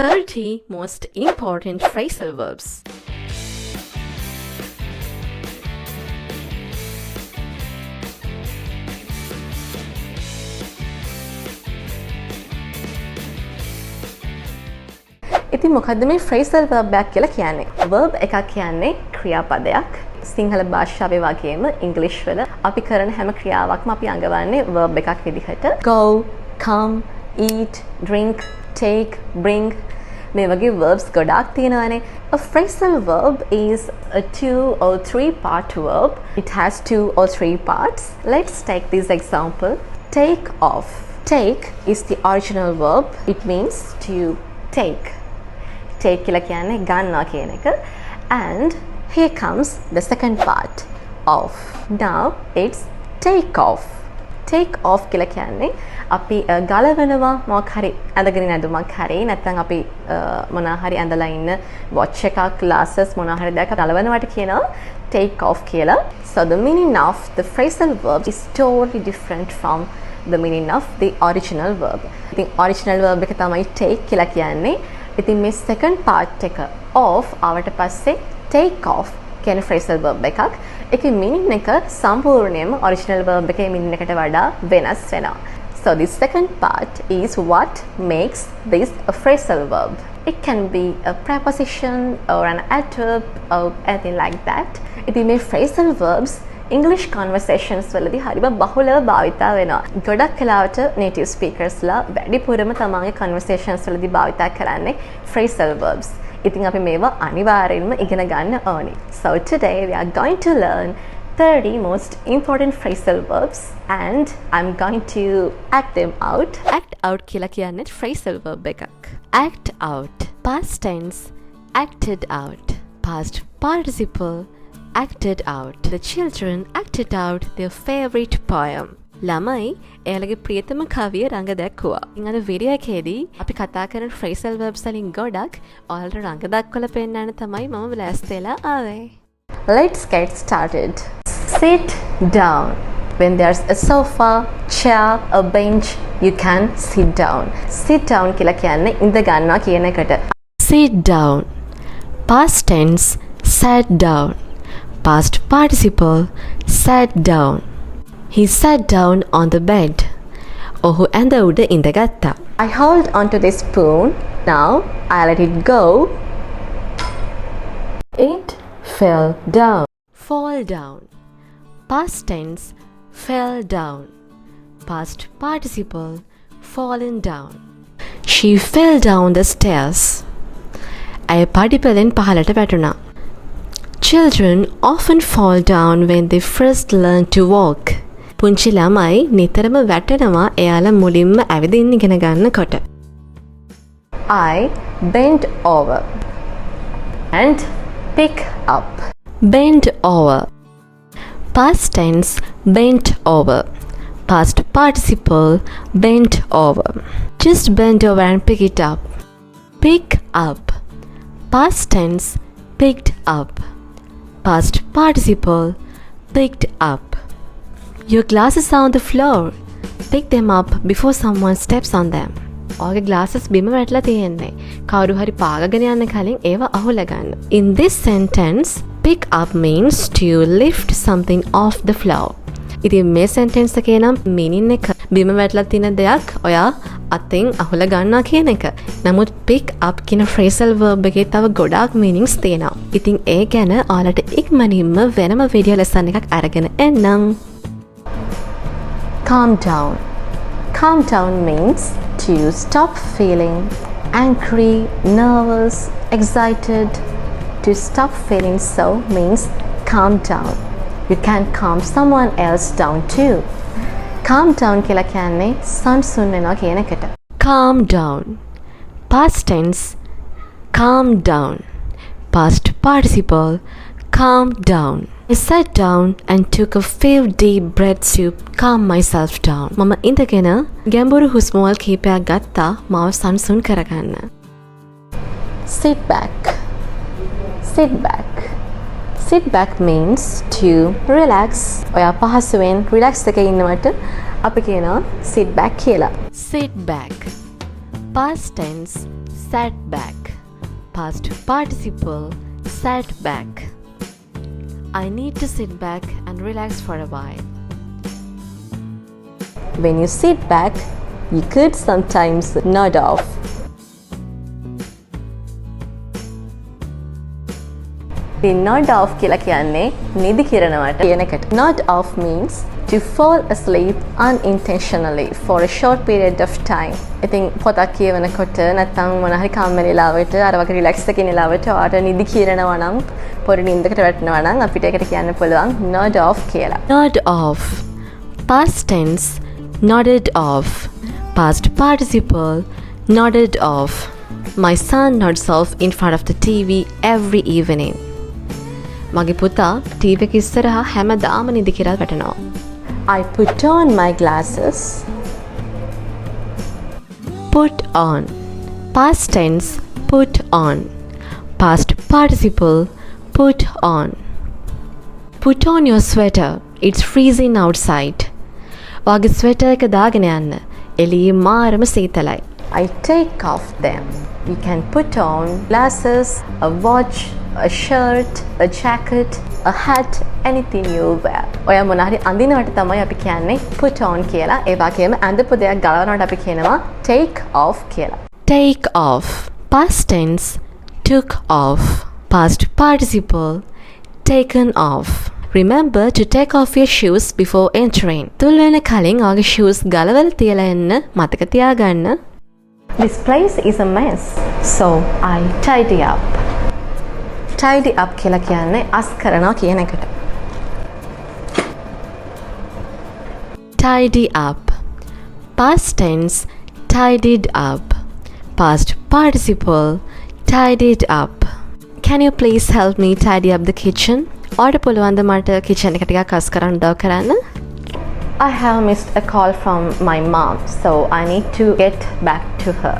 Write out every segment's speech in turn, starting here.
30 most important phrasal verbs. ඉතින් මොකද්ද මේ phrasal verb එකක් කියලා කියන්නේ? verb එකක් කියන්නේ ක්‍රියාපදයක්. සිංහල භාෂාවේ වගේම ඉංග්‍රීසි වල අපි කරන හැම ක්‍රියාවක්ම අපි අඟවන්නේ verb එකක් විදිහට. go, come, eat, drink, take, bring මේ වගේ verbs ගොඩාක් තියෙනවානේ. A phrasal verb is a 2 or 3 part verb. It has 2 or 3 parts. Let's take this example. Take off. Take is the original verb. It means to take. Take කියලා කියන්නේ ගන්නවා කියන එක. And here comes the second part. Off. Now it's take off. Take off කියලා කියන්නේ අපි ගලවනවා මොකක් හරි ඇඳගෙන නැදුමක් හරි නැත්නම් අපි මොනවා හරි ඇඳලා ඉන්න watch එකක් glasses මොනවා හරි දෙයක් ගලවනවට කියනවා take off කියලා. So the meaning of the phrasal verb is totally different from the meaning of the original verb. ඉතින් original verb එක තමයි take කියලා කියන්නේ. ඉතින් මේ second part එක off ආවට පස්සේ take off කියන phrasal verb එකක්. ඒකේ meaning එක සම්පූර්ණයෙන්ම original verb එකේ meaning එකට වඩා වෙනස් වෙනවා. So the second part is what makes this a phrasal verb. It can be a preposition or an adverb or anything like that. ඉතින් මේ phrasal verbs English conversations වලදී හරිම බහුලව භාවිතා වෙනවා. ගොඩක් වෙලාවට native speakers ලා වැඩිපුරම තමන්ගේ conversations වලදී භාවිතා කරන්නේ phrasal verbs. ඉතින් අපි මේවා අනිවාර්යෙන්ම ඉගෙන ගන්න ඕනේ. So today we are going to learn 30 most important phrasal verbs and I'm going to act them out. Act out කියලා කියන්නේ phrasal verb එකක්. Act out. Past tense acted out. Past participle acted out. The children acted out their favorite poem. ළමයි එයාලගේ ප්‍රියතම කවිය රඟ දැක්වුවා. ඉතින් අද video එකේදී අපි කතා කරන phrasal verbs වලින් ගොඩක් ඔයාලට රඟ දක්වලා පෙන්නන්න තමයි මම ලෑස්ති වෙලා ආවේ. Let's get started. Sit down. When there's a sofa, chair, a bench, you can sit down. Sit down කියලා කියන්නේ ඉඳ ගන්නවා කියන එකට. Sit down. Past tense sat down. Past participle sat down. He sat down on the bed. ඔහු ඇඳ උඩ ඉඳගත්තා. I hold onto this spoon. Now I let it go. It fell down. Fall down. Past tense fell down. Past participle fallen down. She fell down the stairs. ඇය පඩිපෙළෙන් පහළට වැටුණා. Children often fall down when they first learn to walk. පුංචි ළමයි නිතරම වැටෙනවා එයාලා මුලින්ම ඇවිදින්න ඉගෙන ගන්නකොට. I bent over and pick up. Bend over. Past tense bent over. Past participle bent over. Just bend over and pick it up. Pick up. Past tense picked up. Past participle picked up. Your glasses are on the floor. Pick them up before someone steps on them. ඔයාගේ glasses බිම වැටලා තියෙන්නේ. කවුරු හරි පාගගෙන යන්න කලින් ඒවා අහුලා ගන්න. In this sentence, pick up means to lift something off the floor. ඉතින් මේ sentence එකේ නම් meaning එක බිම වැටලා තියෙන දෙයක් ඔයා අතින් අහුලා ගන්නවා කියන එක. නමුත් pick up කියන phrasal verb එකේ තව ගොඩාක් meanings තියෙනවා. ඉතින් ඒ ගැන ඔයාලට ඉක්මනින්ම වෙනම video lesson එකක් අරගෙන එන්නම්. Calm down. Calm down means to stop feeling angry, nervous, excited. To stop feeling so means calm down. You can calm someone else down too. Calm down කියලා කියන්නේ සංසුන් වෙනවා කියන එකට. Calm down. Past tense calm down. Past participle calm down. I sat down and took a few deep breaths to calm myself down. මම ඉඳගෙන ගැඹුරු හුස්මවල් කීපයක් ගත්තා මාව සංසුන් කරගන්න. Sit back. Sit back. Sit back means to relax. ඔයා පහසුවෙන් relax එකේ ඉන්නවට අපි කියනවා sit back කියලා. Sit back. Past tense sat back. Past participle, sat back. I need to sit back and relax for a while. When you sit back, you could sometimes nod off. The nod off කියලා කියන්නේ නිදි කිරනවට කියන එකට. Nod off means to fall asleep unintentionally for a short period of time. ඉතින් පොතක් කියවනකොට නැත්නම් මොන හරි කම්මැලි වෙලාවට අර වගේ රිලැක්ස් එකකින් වෙලාවට ඔයාට නිදි කිරනවා නම් පොඩි නිින්දකට වැටෙනවා නම් අපිට ඒකට කියන්න පුළුවන් nod off කියලා. Nod off. Past tense, nodded off. Past participle, nodded off. My son nods off in front of the TV every evening. මගේ පුතා ටීවී එක ඉස්සරහා හැමදාම නිදි කිරා වැටෙනවා. I put on my glasses. Put on. Past tense, put on. Past participle, put on. Put on your sweater. It's freezing outside. ඔයාගේ ස්වෙටර් එක දාගෙන යන්න. එළියේ මාරම සීතලයි. I take off them. You can put on glasses, a watch, a shirt, a jacket, a hat, anything you wear. ඔයා මොන හරි අඳිනවට තමයි අපි කියන්නේ put on කියලා. ඒ වගේම අඳපු දෙයක් ගලවනවට අපි කියනවා take off කියලා. Take off. Past tense, took off. Past participle, taken off. Remember to take off your shoes before entering. තුල් වෙන කලින් ඔයාගේ shoes ගලවලා තියලා එන්න මතක තියාගන්න. This place is a mess, so I tidy up. Tidy up කියලා කියන්නේ අස් කරනවා කියන එකට. Tidy up. Past tense, tidied up. Past participle, tidied up. Can you please help me tidy up the kitchen? ඔයාට පුළුවන් ද මට kitchen එක ටිකක් අස් කරන්න උදව් කරන්න? I have missed a call from my mom, so I need to get back to her.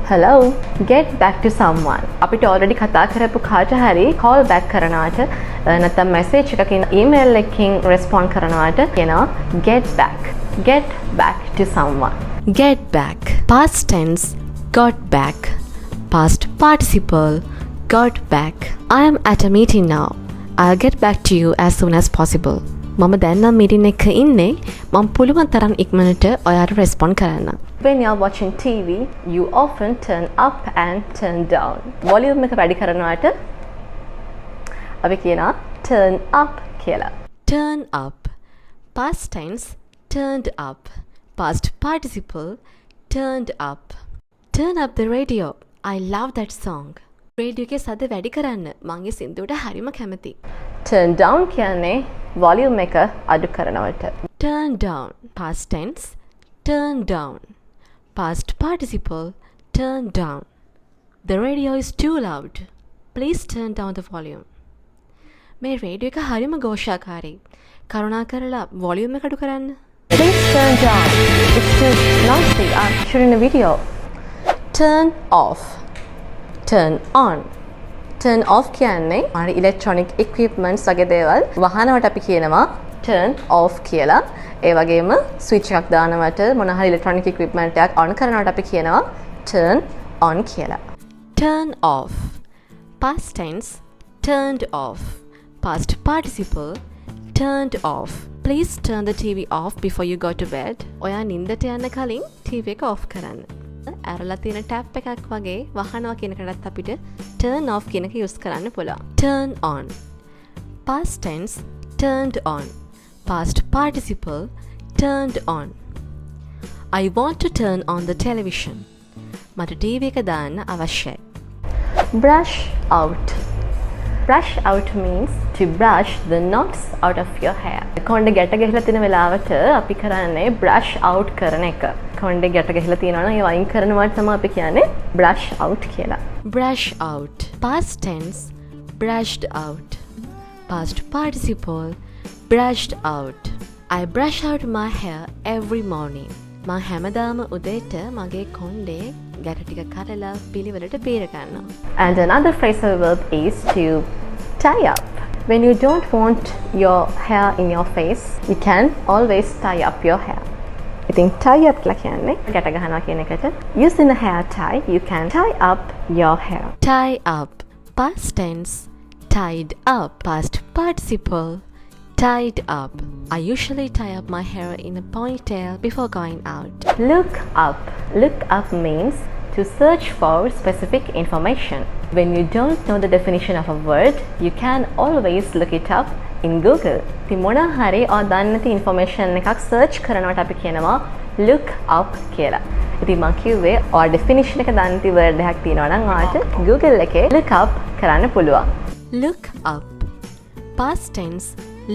Hello, get back to someone. අපිට already කතා කරපු කාට හරි call back කරනවාට නැත්නම් message එකකින් email එකකින් respond කරනවාට කියනවා get back. Get back to someone. Get back. Past tense, got back. Past participle, got back. I am at a meeting now. I'll get back to you as soon as possible. මම දැන් නම් meeting එකක ඉන්නේ. මම පුළුවන් තරම් ඉක්මනට ඔයාට respond කරන්න. When you are watching TV, you often turn up and turn down. Volume එක වැඩි කරනවාට අපි කියනවා turn up කියලා. Turn up. Past tense, turned up. Past participle, turned up. Turn up the radio. I love that song. Radio එකේ සද්ද වැඩි කරන්න. මම ඒ සින්දුවට හරිම කැමතියි. Turn down කියන්නේ volume එක අඩු කරනවට. Turn down. Past tense, turn down. Past participle, turn down. The radio is too loud. Please turn down the volume. මේ රේඩියෝ එක හරිම ഘോഷාකාරී. කරුණාකරලා volume එක අඩු කරන්න. Please turn down. It's too noisy. I'm shooting a video. Turn off. Turn on. Turn off කියන්නේ අර electronic equipments වගේ දේවල් වහනවට අපි කියනවා turn off කියලා. ඒ වගේම switch එකක් දානවට මොන හරි electronic equipment එකක් on කරනවට අපි කියනවා turn on කියලා. Turn off. Past tense, turned off. Past participle, turned off. Please turn the TV off before you go to bed. ඔයා නින්දට යන්න කලින් TV එක off කරන්න. ඇරලා තියෙන ටැප් එකක් වගේ වහනවා කියන එකටත් අපිට turn off කියන එක use කරන්න පුළුවන්. Turn on. Past tense, turned on. Past participle, turned on. I want to turn on the television. මට TV එක දාන්න අවශ්‍යයි. Brush out. Brush out means to brush the knots out of your hair. කොණ්ඩේ ගැට ගහලා තියෙන වෙලාවට අපි කරන්නේ brush out කරන එක. කොණ්ඩේ ගැට ගහලා තියෙනවා නම් ඒ වයින් කරනවට තමයි අපි කියන්නේ brush out කියලා. Brush out. Past tense, brushed out. Past participle, brushed out. I brush out my hair every morning. මම හැමදාම උදේට මගේ කොණ්ඩේ ගැට ටික කඩලා පිළිවෙලට බේර ගන්නවා. And another phrasal verb is to tie up. When you don't want your hair in your face, you can always tie up your hair. ඉතින් tie up කියලා කියන්නේ ගැට ගන්නවා කියන එකට. Using a hair tie, you can tie up your hair. Tie up. Past tense. Tied up. Past participle. Tied up. I usually tie up my hair in a ponytail before going out. Look up. Look up means to search for specific information. When you don't know the definition of a word, you can always look it up in Google. ඉතින් මොනවා හරි ඔය දන්නේ නැති information එකක් search කරනවට අපි කියනවා look up කියලා. ඉතින් මම කිව්වේ ඔය definition එක දන්නේ නැති word එකක් තියෙනවා නම් ඔයාලට Google එකේ look up කරන්න පුළුවන්. Look up. Past tense.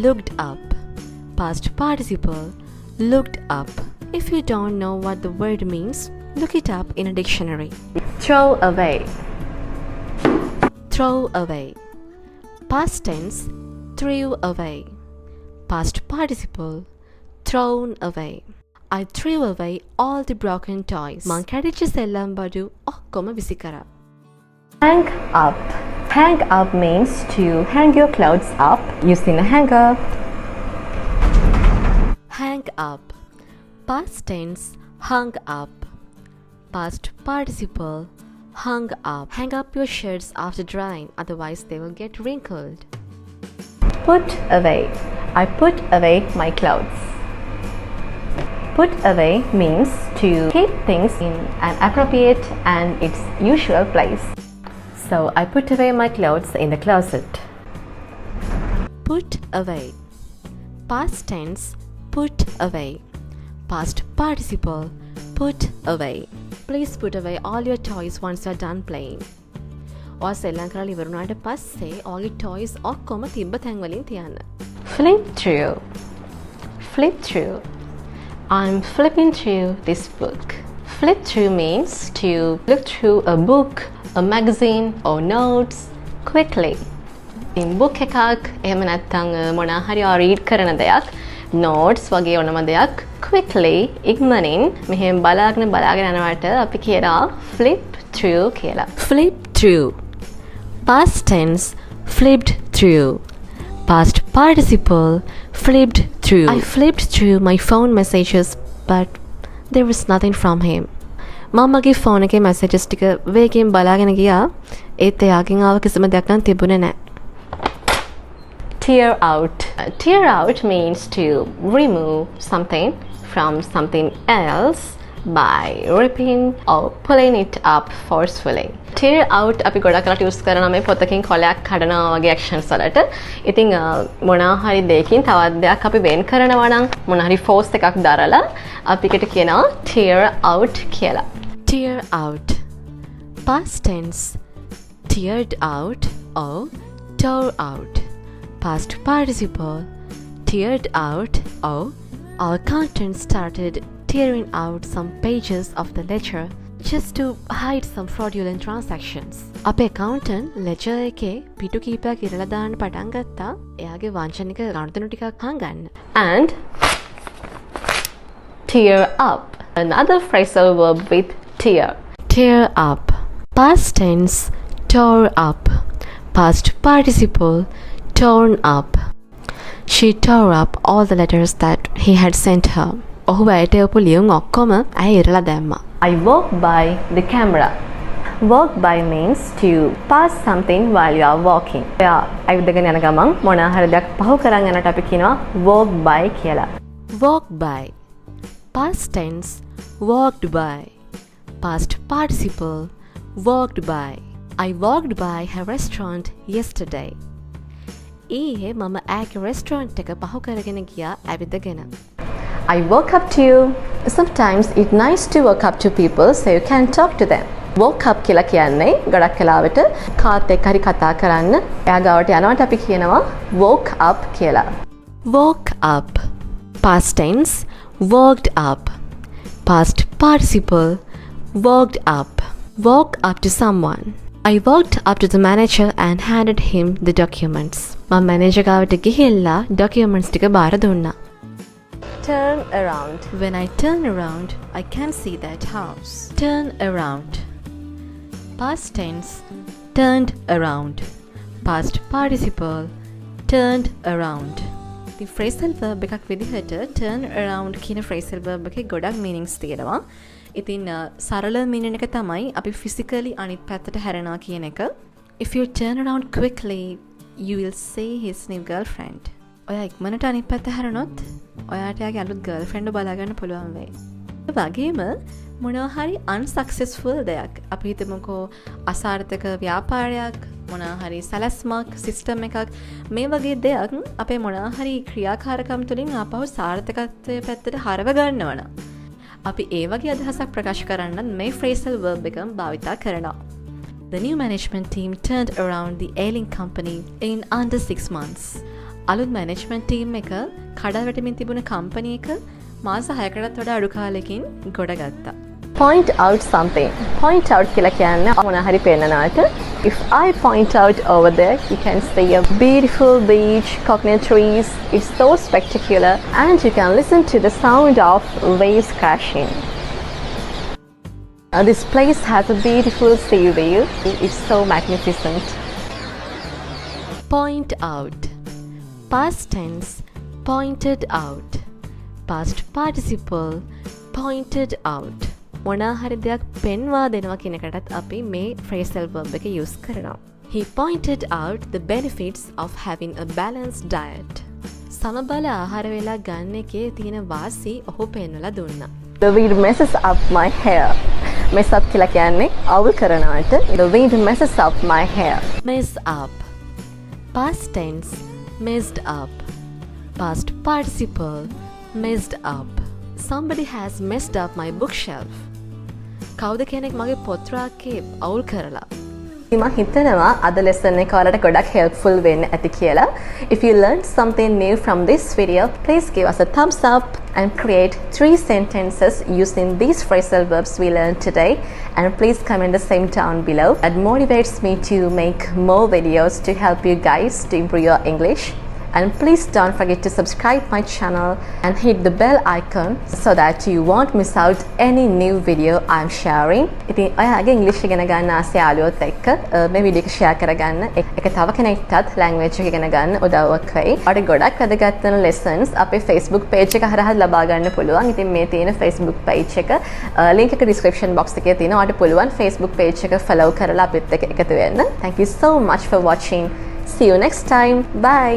Looked up. Past participle. Looked up. If you don't know what the word means, look it up in a dictionary. Throw away. Throw away. Past tense. Threw away. Past participle. Thrown away. I threw away all the broken toys. මං කැඩිච්ච සෙල්ලම් බඩු ඔක්කොම විසි කරා. Hang up. Hang up means to hang your clothes up using a hanger. Hang up. Past tense. Hung up. Past participle. Hung up. Hang up your shirts after drying, otherwise they will get wrinkled. Put away. I put away my clothes. Put away means to keep things in an appropriate and its usual place. So I put away my clothes in the closet. Put away. Past tense. Put away. Past participle. Put away. Please put away all your toys once you're done playing. ඔය සෙල්ලම් කරලා ඉවර වුණාට පස්සේ ඔයගේ toys ඔක්කොම තිබ්බ තැන් වලින් තියන්න. Flip through. Flip through. I'm flipping through this book. Flip through means to look through a book, a magazine or notes quickly. In book එකක් එහෙම නැත්නම් මොනවා හරි ඔය read කරන දෙයක් notes වගේ ඕනම දෙයක් quickly ඉක්මනින් මෙහෙම බලාගෙන යනවට අපි කියනවා flip through කියලා. Flip through. Past tense. Flipped through. Past participle. Flipped through. I flipped through my phone messages, but there was nothing from him. මමගේ ෆෝන් එකේ messages ටික වේගෙන් බලාගෙන ගියා. ඒත් එයාගෙන් ආව කිසිම දෙයක් නම් තිබුණේ නැහැ. Tear out. Tear out means to remove something from something else by ripping or pulling it up forcefully. Tear out අපි ගොඩක් කරලා use කරනවා මේ පොතකින් කොලයක් කඩනවා වගේ actions වලට. ඉතින් මොනවා හරි දෙයකින් තවත් දෙයක් අපි වෙන් කරනවා නම් මොනවා හරි force එකක් දරලා අපි එකට කියනවා tear out කියලා. Tear out. Past tense. Teared out or tore out. Past participle. Teared out or our accountant started tearing out some pages of the ledger just to hide some fraudulent transactions. අපේ accountant ledger එකේ පිටු කීපයක් ඉරලා දාන්න පටන් ගත්තා. එයාගේ වංචනික ගණතනු ටිකක් හංගන්න. And tear up. Another phrasal verb with tear. Tear up. Past tense. Tore up. Past participle. Torn up. She tore up all the letters that he had sent her. ඔහු වැයට යපු ලියුම් ඔක්කොම ඇය ඉරලා දැම්මා. I walk by the camera. Walk by means to pass something while you are walking. එයා ඇවිදගෙන යන ගමන් මොනවා හරි දෙයක් පහු කරන් යනට අපි කියනවා walk by කියලා. Walk by. Past tense. Walked by. Past participle. Walked by. I walked by her restaurant yesterday. ඊයේ මම ඇගේ restaurant එක පහු කරගෙන ගියා ඇවිදගෙන. I walk up to you. Sometimes it's nice to walk up to people so you can talk to them. Walk up කියලා කියන්නේ ගොඩක් වෙලාවට කාත් එක්ක හරි කතා කරන්න එයා ගාවට යනවට අපි කියනවා walk up කියලා. Walk up. Past tense. Walked up. Past participle. Walked up. Walk up to someone. I walked up to the manager and handed him the documents. මම manager ගාවට ගිහිල්ලා documents ටික බාර දුන්නා. Turn around. When I turn around, I can see that house. Turn around. Past tense. Turned around. Past participle. Turned around. ඉතින් phrasal verb එකක් විදිහට turn around කියන phrasal verb එකේ ගොඩක් meanings තියෙනවා. ඉතින් සරල meaning එක තමයි අපි physically අනිත් පැත්තට හැරෙනවා කියන එක. If you turn around quickly, you will see his new girlfriend. ඔයා ඉක්මනට අනිත් පැත්ත හැරුණොත් ඔයාට යාගේ අලුත් girlfriend බලා ගන්න පුළුවන් වෙයි. ඒ වගේම මොනවා හරි unsuccessful දෙයක් අපි හිතමුකෝ අසාර්ථක ව්‍යාපාරයක් මොනවා හරි සැලැස්මක් සිස්ටම් එකක් මේ වගේ දෙයක් අපේ මොනවා හරි ක්‍රියාකාරකම් තුළින් ආපහු සාර්ථකත්වයේ පැත්තට හරව ගන්නවා නම් අපි ඒ වගේ අදහසක් ප්‍රකාශ කරන්න මේ phrasal verb එක භාවිතා කරනවා. The new management team turned around the ailing company in under 6 months. අලුත් management team එක කඩා වැටෙමින් තිබුණ company එක මාස 6කටත් වඩා අඩු කාලෙකින් ගොඩගත්තා. Point out something. Point out කියලා කියන්නේ මොනවා හරි පෙන්නනවාට. If I point out over there, you can see a beautiful beach, coconut trees. It's so spectacular, and you can listen to the sound of waves crashing. This place has a beautiful sea view. It's so magnificent. Point out. Past tense, pointed out. Past participle, pointed out. මොනා හරි දෙයක් පෙන්වා දෙනවා කියන එකටත් අපි මේ phrasal verb එක use කරනවා. He pointed out the benefits of having a balanced diet. සමබල ආහාර වේලා ගන්න එකේ තියෙන වාසි ඔහු පෙන්වලා දුන්නා. The wind messes up my hair. Mess up කියලා කියන්නේ අවුල් කරනවාට. The wind messes up my hair. Mess up. Past tense, messed up. Past participle, messed up. Somebody has messed up my bookshelf. කවුද කෙනෙක් මගේ පොත් රාක්කේ අවුල් කරලා. මම හිතනවා අද lesson එක ඔයාලට ගොඩක් helpful වෙන්න ඇති කියලා. If you learned something new from this video, please give us a thumbs up and create 3 sentences using these phrasal verbs we learned today, and please comment the same down below. It motivates me to make more videos to help you guys to improve your English. And please don't forget to subscribe my channel and hit the bell icon so that you won't miss out any new video I'm sharing. ඉතින් ඔයාගේ ඉංග්‍රීසි ඉගෙන ගන්න ආසය යාළුවොත් එක්ක මේ video එක share කරගන්න. ඒක තව කෙනෙක්ටත් language එක ඉගෙන ගන්න උදව්වක් වෙයි. ඔයාලට ගොඩක් වැදගත් වෙන lessons අපේ Facebook page එක හරහා ලබා ගන්න පුළුවන්. ඉතින් මේ තියෙන Facebook page එක link එක description box එකේ තියෙනවා. ඔයාලට පුළුවන් Facebook page එක follow කරලා අපිත් එක්ක එකතු වෙන්න. Thank you so much for watching. See you next time. Bye.